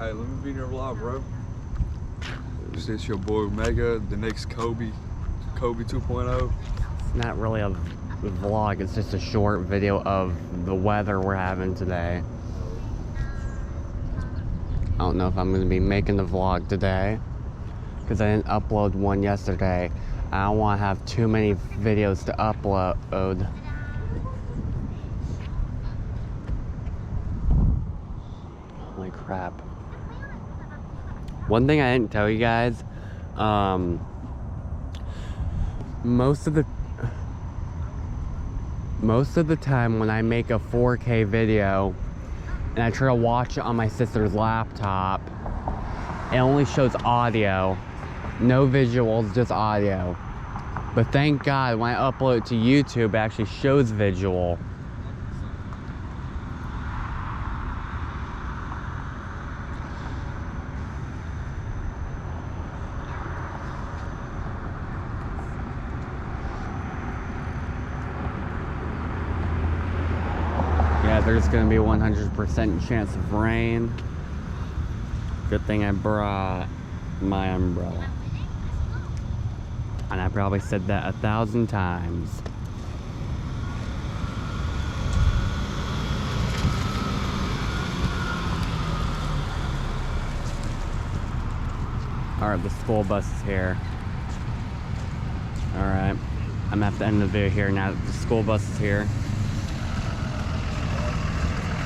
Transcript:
Hey, let me be in your vlog, bro. This your boy Omega, the next Kobe 2.0. It's not really a vlog, it's just a short video of the weather we're having today. I don't know if I'm going to be making the vlog today because I didn't upload one yesterday. I don't want to have too many videos to upload. Holy crap. One thing I didn't tell you guys, most of the time when I make a 4K video and I try to watch it on my sister's laptop, it only shows audio, no visuals, just audio. But thank God when I upload it to YouTube, it actually shows visual. Yeah, there's gonna be 100% chance of rain. Good thing I brought my umbrella. And I probably said that 1,000 times. Alright, the school bus is here. Alright, I'm gonna have to end the video here now that the school bus is here.